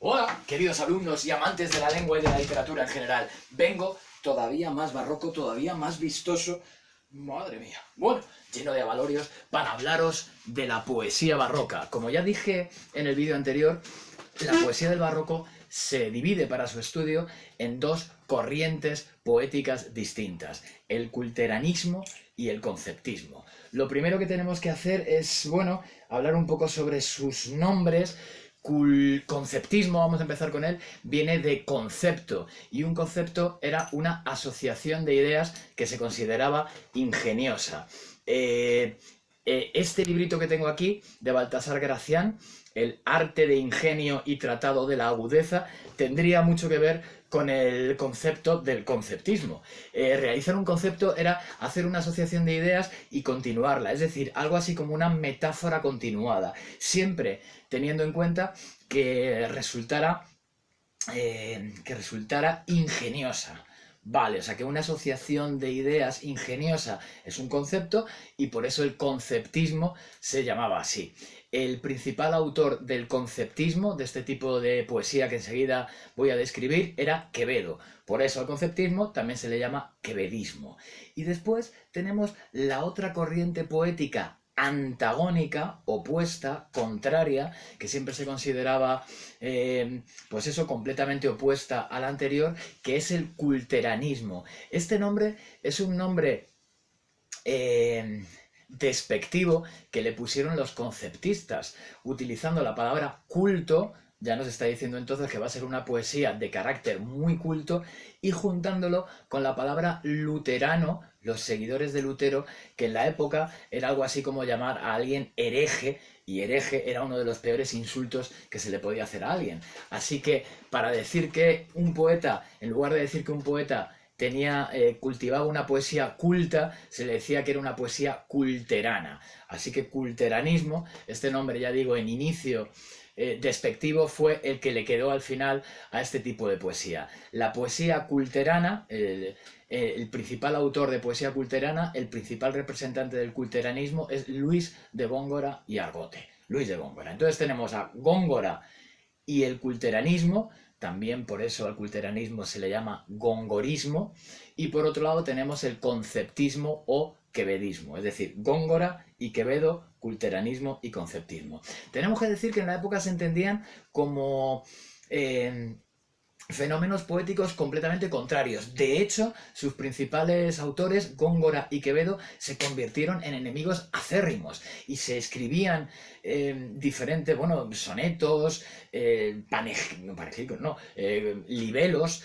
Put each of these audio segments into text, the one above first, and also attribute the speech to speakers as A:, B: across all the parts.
A: Hola, queridos alumnos y amantes de la lengua y de la literatura en general. Vengo todavía más barroco, todavía más vistoso. Madre mía. Bueno, lleno de avalorios para hablaros de la poesía barroca. Como ya dije en el vídeo anterior, la poesía del barroco se divide para su estudio en dos corrientes poéticas distintas, el culteranismo y el conceptismo. Lo primero que tenemos que hacer es, bueno, hablar un poco sobre sus nombres. Conceptismo, vamos a empezar con él, viene de concepto, y un concepto era una asociación de ideas que se consideraba ingeniosa. Este librito que tengo aquí, de Baltasar Gracián, El arte de ingenio y tratado de la agudeza, tendría mucho que ver con el concepto del conceptismo. Realizar un concepto era hacer una asociación de ideas y continuarla, es decir, algo así como una metáfora continuada, siempre teniendo en cuenta que resultara ingeniosa. Vale, o sea que una asociación de ideas ingeniosa es un concepto y por eso el conceptismo se llamaba así. El principal autor del conceptismo, de este tipo de poesía que enseguida voy a describir, era Quevedo. Por eso al conceptismo también se le llama quevedismo. Y después tenemos la otra corriente poética antagónica, opuesta, contraria, que siempre se consideraba, pues eso, completamente opuesta a la anterior, que es el culteranismo. Este nombre es un nombre despectivo que le pusieron los conceptistas, utilizando la palabra culto. Ya nos está diciendo entonces que va a ser una poesía de carácter muy culto, y juntándolo con la palabra luterano, los seguidores de Lutero, que en la época era algo así como llamar a alguien hereje, y hereje era uno de los peores insultos que se le podía hacer a alguien. Así que para decir que un poeta, en lugar de decir que un poeta cultivaba una poesía culta, se le decía que era una poesía culterana. Así que culteranismo, este nombre, ya digo, en inicio despectivo, fue el que le quedó al final a este tipo de poesía. La poesía culterana, el principal autor de poesía culterana, el principal representante del culteranismo es Luis de Góngora y Argote. Luis de Góngora. Entonces tenemos a Góngora y el culteranismo, también por eso al culteranismo se le llama gongorismo, y por otro lado tenemos el conceptismo o quevedismo, es decir, Góngora y Quevedo, culteranismo y conceptismo. Tenemos que decir que en la época se entendían como fenómenos poéticos completamente contrarios. De hecho, sus principales autores, Góngora y Quevedo, se convirtieron en enemigos acérrimos y se escribían diferentes, bueno, sonetos, libelos,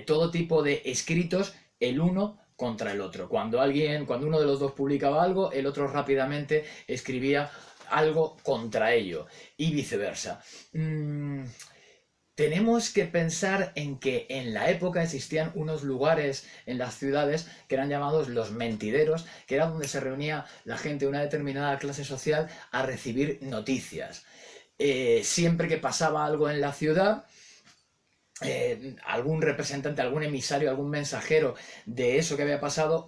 A: todo tipo de escritos, el uno contra el otro. Cuando uno de los dos publicaba algo, el otro rápidamente escribía algo contra ello, y viceversa. Tenemos que pensar en que en la época existían unos lugares en las ciudades que eran llamados los mentideros, que era donde se reunía la gente de una determinada clase social a recibir noticias. Siempre que pasaba algo en la ciudad, algún representante, algún emisario, algún mensajero de eso que había pasado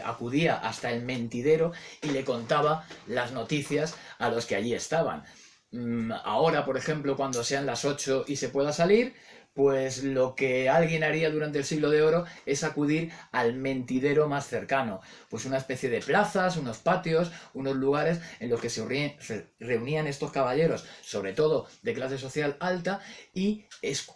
A: acudía hasta el mentidero y le contaba las noticias a los que allí estaban. Ahora, por ejemplo, cuando sean las 8 y se pueda salir, pues lo que alguien haría durante el siglo de oro es acudir al mentidero más cercano, pues una especie de plazas, unos patios, unos lugares en los que se reunían estos caballeros, sobre todo de clase social alta, y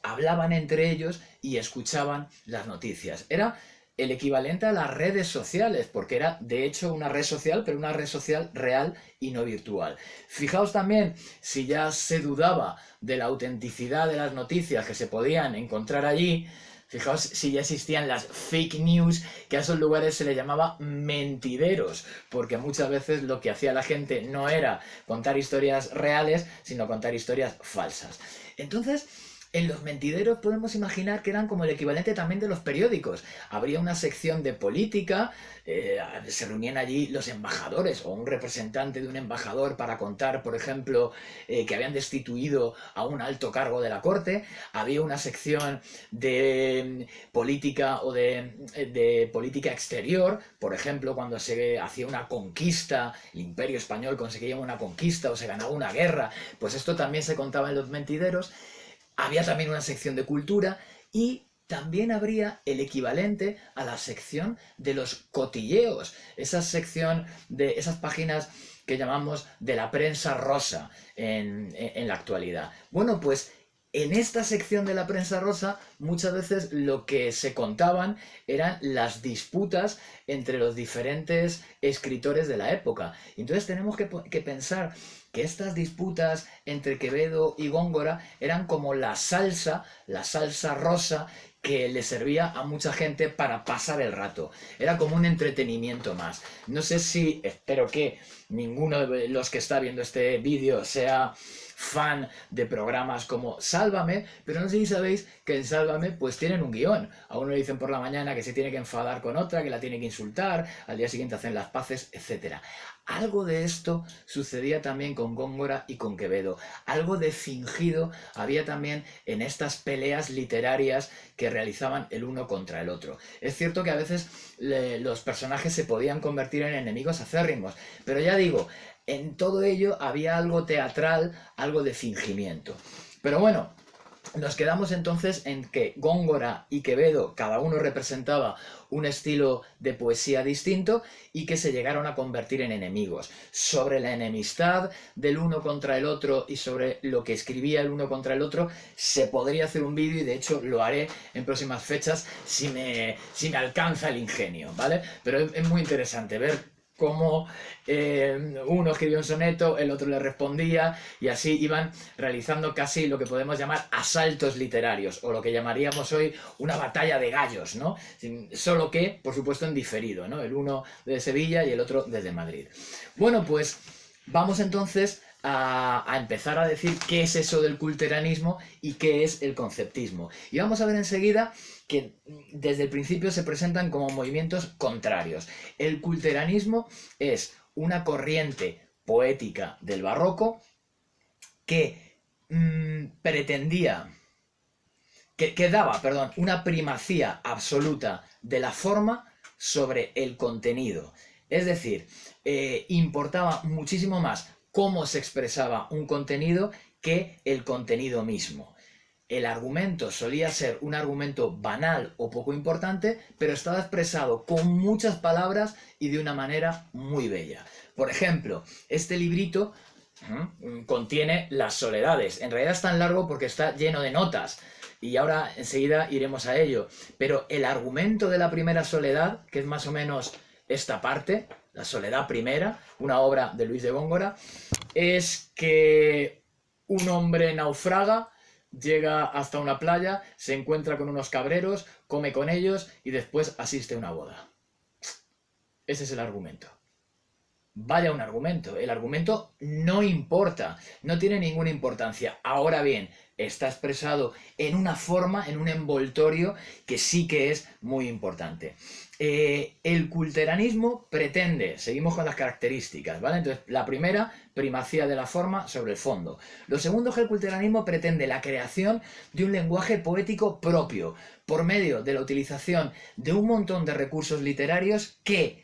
A: hablaban entre ellos y escuchaban las noticias. Era el equivalente a las redes sociales, porque era de hecho una red social, pero una red social real y no virtual. Fijaos también, si ya se dudaba de la autenticidad de las noticias que se podían encontrar allí, fijaos si ya existían las fake news, que a esos lugares se les llamaba mentideros, porque muchas veces lo que hacía la gente no era contar historias reales, sino contar historias falsas. Entonces, en los mentideros podemos imaginar que eran como el equivalente también de los periódicos. Habría una sección de política, se reunían allí los embajadores o un representante de un embajador para contar, por ejemplo, que habían destituido a un alto cargo de la corte. Había una sección de política o de política exterior, por ejemplo, cuando se hacía una conquista, el Imperio Español conseguía una conquista o se ganaba una guerra, pues esto también se contaba en los mentideros. Había también una sección de cultura y también habría el equivalente a la sección de los cotilleos, esa sección de esas páginas que llamamos de la prensa rosa en la actualidad. Bueno, pues en esta sección de la prensa rosa muchas veces lo que se contaban eran las disputas entre los diferentes escritores de la época. Y entonces tenemos que pensar que estas disputas entre Quevedo y Góngora eran como la salsa rosa que le servía a mucha gente para pasar el rato. Era como un entretenimiento más. No sé si, espero que ninguno de los que está viendo este vídeo sea fan de programas como Sálvame, pero no sé si sabéis que en Sálvame pues tienen un guión. A uno le dicen por la mañana que se tiene que enfadar con otra, que la tiene que insultar, al día siguiente hacen las paces, etc. Algo de esto sucedía también con Góngora y con Quevedo. Algo de fingido había también en estas peleas literarias que realizaban el uno contra el otro. Es cierto que a veces los personajes se podían convertir en enemigos acérrimos, pero ya digo, en todo ello había algo teatral, algo de fingimiento. Pero bueno, nos quedamos entonces en que Góngora y Quevedo, cada uno representaba un estilo de poesía distinto y que se llegaron a convertir en enemigos. Sobre la enemistad del uno contra el otro y sobre lo que escribía el uno contra el otro se podría hacer un vídeo y de hecho lo haré en próximas fechas si me alcanza el ingenio, ¿vale? Pero es muy interesante ver cómo uno escribió un soneto, el otro le respondía y así iban realizando casi lo que podemos llamar asaltos literarios o lo que llamaríamos hoy una batalla de gallos, ¿no? Solo que, por supuesto, en diferido, ¿no? El uno de Sevilla y el otro desde Madrid. Bueno, pues vamos entonces a empezar a decir qué es eso del culteranismo y qué es el conceptismo. Y vamos a ver enseguida que desde el principio se presentan como movimientos contrarios. El culteranismo es una corriente poética del barroco que pretendía, que daba, perdón, una primacía absoluta de la forma sobre el contenido. Es decir, importaba muchísimo más cómo se expresaba un contenido que el contenido mismo. El argumento solía ser un argumento banal o poco importante, pero estaba expresado con muchas palabras y de una manera muy bella. Por ejemplo, este librito contiene Las Soledades. En realidad es tan largo porque está lleno de notas y ahora enseguida iremos a ello. Pero el argumento de la primera soledad, que es más o menos esta parte, la soledad primera, una obra de Luis de Góngora, es que un hombre naufraga, llega hasta una playa, se encuentra con unos cabreros, come con ellos y después asiste a una boda. Ese es el argumento. Vaya un argumento. El argumento no importa, no tiene ninguna importancia. Ahora bien, está expresado en una forma, en un envoltorio que sí que es muy importante. El culteranismo pretende, seguimos con las características, ¿vale? Entonces, la primera, primacía de la forma sobre el fondo. Lo segundo es que el culteranismo pretende la creación de un lenguaje poético propio, por medio de la utilización de un montón de recursos literarios que,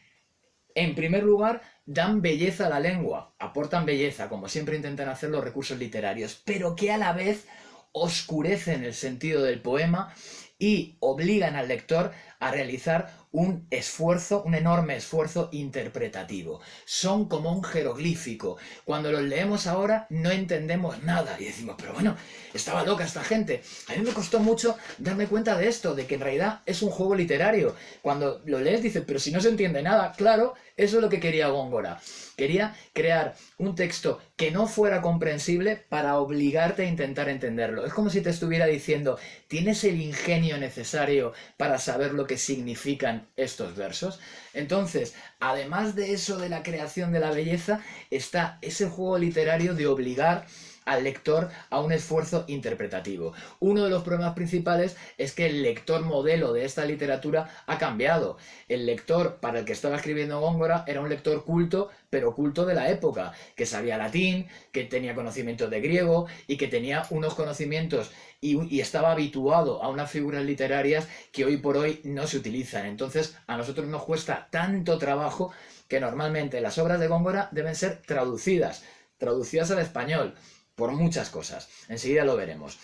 A: en primer lugar, dan belleza a la lengua, aportan belleza, como siempre intentan hacer los recursos literarios, pero que a la vez oscurecen el sentido del poema y obligan al lector a realizar un esfuerzo, un enorme esfuerzo interpretativo. Son como un jeroglífico. Cuando los leemos ahora no entendemos nada y decimos, pero bueno, estaba loca esta gente. A mí me costó mucho darme cuenta de esto, de que en realidad es un juego literario. Cuando lo lees dices, pero si no se entiende nada. Claro, eso es lo que quería Góngora. Quería crear un texto que no fuera comprensible para obligarte a intentar entenderlo. Es como si te estuviera diciendo, ¿tienes el ingenio necesario para saber lo que significan estos versos? Entonces, además de eso de la creación de la belleza, está ese juego literario de obligar al lector a un esfuerzo interpretativo. Uno de los problemas principales es que el lector modelo de esta literatura ha cambiado. El lector para el que estaba escribiendo Góngora era un lector culto, pero culto de la época, que sabía latín, que tenía conocimientos de griego y que tenía unos conocimientos y estaba habituado a unas figuras literarias que hoy por hoy no se utilizan. Entonces a nosotros nos cuesta tanto trabajo que normalmente las obras de Góngora deben ser traducidas al español, por muchas cosas. Enseguida lo veremos.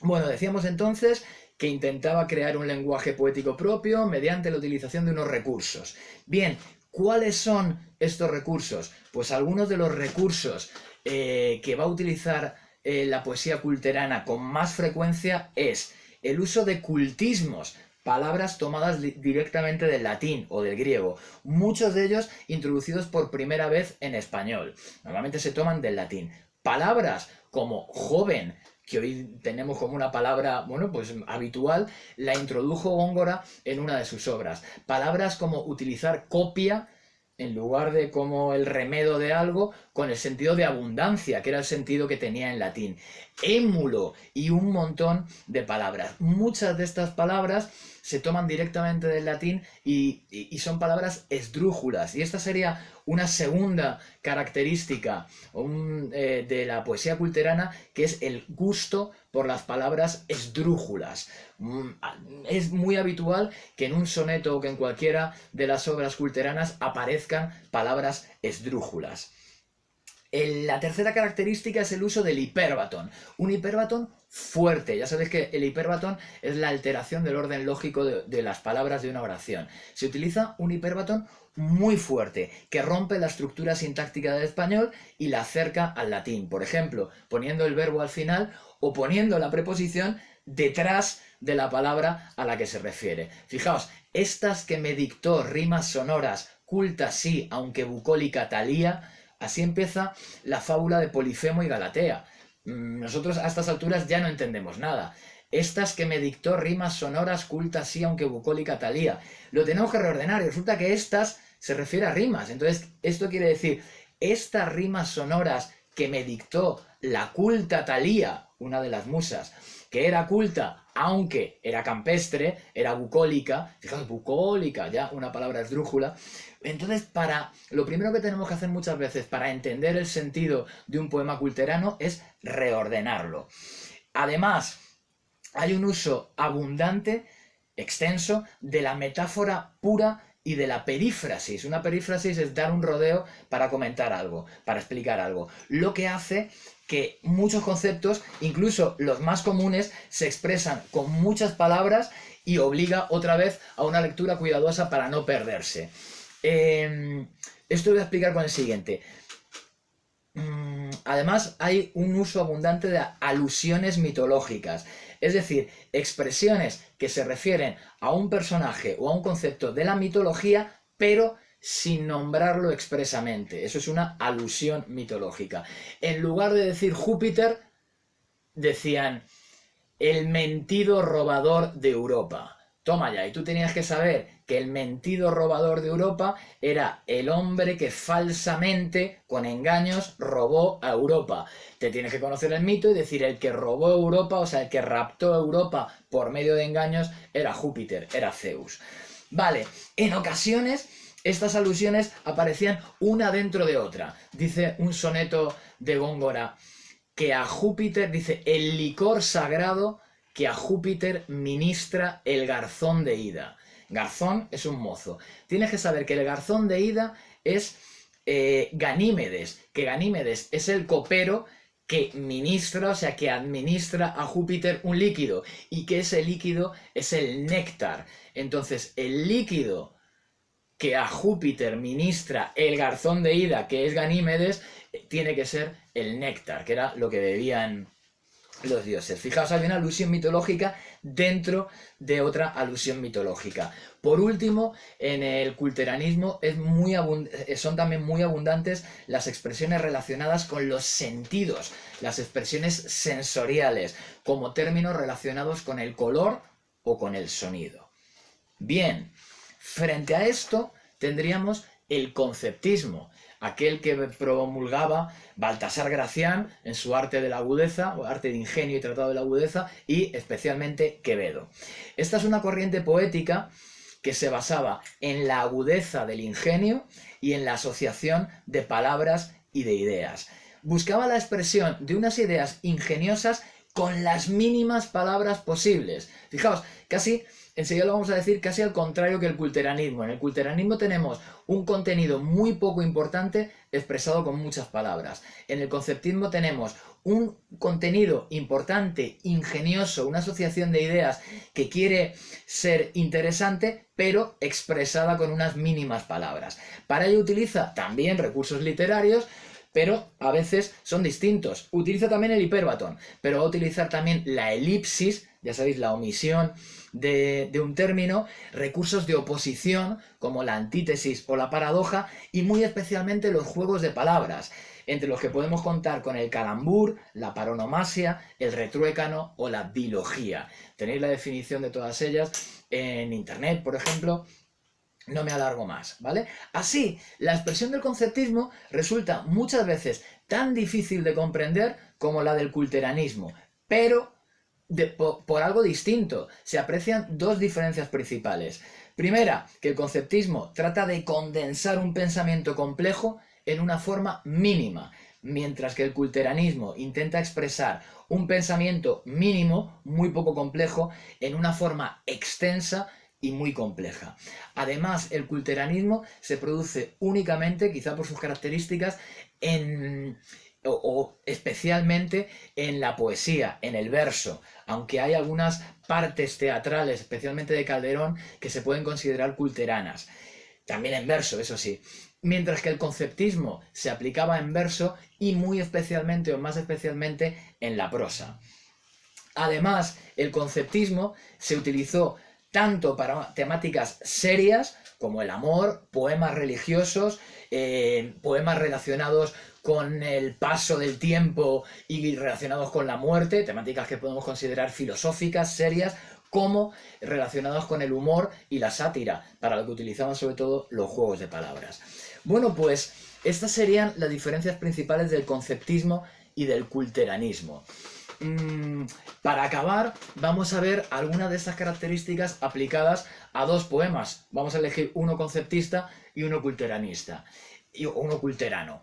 A: Bueno, decíamos entonces que intentaba crear un lenguaje poético propio mediante la utilización de unos recursos. Bien, ¿cuáles son estos recursos? Pues algunos de los recursos que va a utilizar la poesía culterana con más frecuencia es el uso de cultismos, palabras tomadas directamente del latín o del griego, muchos de ellos introducidos por primera vez en español. Normalmente se toman del latín. Palabras como joven, que hoy tenemos como una palabra, bueno, pues habitual, la introdujo Góngora en una de sus obras. Palabras como utilizar copia en lugar de como el remedo de algo, con el sentido de abundancia, que era el sentido que tenía en latín. Émulo y un montón de palabras. Muchas de estas palabras se toman directamente del latín y son palabras esdrújulas. Y esta sería una segunda característica de la poesía culterana, que es el gusto por las palabras esdrújulas. Es muy habitual que en un soneto o que en cualquiera de las obras culteranas aparezcan palabras esdrújulas. La tercera característica es el uso del hipérbaton. Un hipérbaton fuerte. Ya sabéis que el hipérbaton es la alteración del orden lógico de las palabras de una oración. Se utiliza un hipérbaton muy fuerte, que rompe la estructura sintáctica del español y la acerca al latín. Por ejemplo, poniendo el verbo al final o poniendo la preposición detrás de la palabra a la que se refiere. Fijaos, estas que me dictó rimas sonoras, culta sí, aunque bucólica talía. Así empieza la fábula de Polifemo y Galatea. Nosotros a estas alturas ya no entendemos nada. Estas que me dictó rimas sonoras, cultas sí, aunque bucólica talía. Lo tenemos que reordenar y resulta que estas se refiere a rimas. Entonces, esto quiere decir, estas rimas sonoras que me dictó la culta Talía, una de las musas, que era culta, aunque era campestre, era bucólica, fijaos, bucólica, ya una palabra esdrújula. Entonces, lo primero que tenemos que hacer muchas veces para entender el sentido de un poema culterano es reordenarlo. Además, hay un uso abundante, extenso, de la metáfora pura y de la perífrasis. Una perífrasis es dar un rodeo para comentar algo, para explicar algo. Lo que hace que muchos conceptos, incluso los más comunes, se expresan con muchas palabras y obliga otra vez a una lectura cuidadosa para no perderse. Esto lo voy a explicar con el siguiente. Además, hay un uso abundante de alusiones mitológicas. Es decir, expresiones que se refieren a un personaje o a un concepto de la mitología, pero sin nombrarlo expresamente. Eso es una alusión mitológica. En lugar de decir Júpiter, decían el mentido robador de Europa. Toma ya, y tú tenías que saber que el mentido robador de Europa era el hombre que falsamente, con engaños, robó a Europa. Te tienes que conocer el mito y decir el que robó Europa, o sea, el que raptó Europa por medio de engaños, era Júpiter, era Zeus. Vale, en ocasiones estas alusiones aparecían una dentro de otra. Dice un soneto de Góngora que a Júpiter, dice, el licor sagrado que a Júpiter ministra el garzón de Ida. Garzón es un mozo. Tienes que saber que el garzón de Ida es Ganímedes, que Ganímedes es el copero que ministra, o sea, que administra a Júpiter un líquido, y que ese líquido es el néctar. Entonces, el líquido que a Júpiter ministra el garzón de Ida, que es Ganímedes, tiene que ser el néctar, que era lo que bebían los dioses. Fijaos, hay una alusión mitológica dentro de otra alusión mitológica. Por último, en el culteranismo son también muy abundantes las expresiones relacionadas con los sentidos, las expresiones sensoriales, como términos relacionados con el color o con el sonido. Bien, frente a esto tendríamos el conceptismo, aquel que promulgaba Baltasar Gracián en su Arte de la Agudeza, o Arte de Ingenio y Tratado de la Agudeza, y especialmente Quevedo. Esta es una corriente poética que se basaba en la agudeza del ingenio y en la asociación de palabras y de ideas. Buscaba la expresión de unas ideas ingeniosas con las mínimas palabras posibles. Fijaos, casi... enseguida lo vamos a decir casi al contrario que el culteranismo. En el culteranismo tenemos un contenido muy poco importante expresado con muchas palabras. En el conceptismo tenemos un contenido importante, ingenioso, una asociación de ideas que quiere ser interesante, pero expresada con unas mínimas palabras. Para ello utiliza también recursos literarios, pero a veces son distintos. Utiliza también el hiperbatón, pero va a utilizar también la elipsis, ya sabéis, la omisión de un término, recursos de oposición, como la antítesis o la paradoja, y muy especialmente los juegos de palabras, entre los que podemos contar con el calambur, la paronomasia, el retruécano o la dilogía. Tenéis la definición de todas ellas en internet, por ejemplo. No me alargo más, ¿vale? Así, la expresión del conceptismo resulta muchas veces tan difícil de comprender como la del culteranismo, pero por algo distinto. Se aprecian dos diferencias principales. Primera, que el conceptismo trata de condensar un pensamiento complejo en una forma mínima, mientras que el culteranismo intenta expresar un pensamiento mínimo, muy poco complejo, en una forma extensa y muy compleja. Además, el culteranismo se produce únicamente, quizá por sus características, o especialmente en la poesía, en el verso, aunque hay algunas partes teatrales, especialmente de Calderón, que se pueden considerar culteranas. También en verso, eso sí. Mientras que el conceptismo se aplicaba en verso y muy especialmente o más especialmente en la prosa. Además, el conceptismo se utilizó tanto para temáticas serias como el amor, poemas religiosos, poemas relacionados con el paso del tiempo y relacionados con la muerte, temáticas que podemos considerar filosóficas, serias, como relacionados con el humor y la sátira, para lo que utilizaban sobre todo los juegos de palabras. Bueno, pues estas serían las diferencias principales del conceptismo y del culteranismo. Para acabar, vamos a ver algunas de estas características aplicadas a dos poemas. Vamos a elegir uno conceptista y uno culteranista. O uno culterano.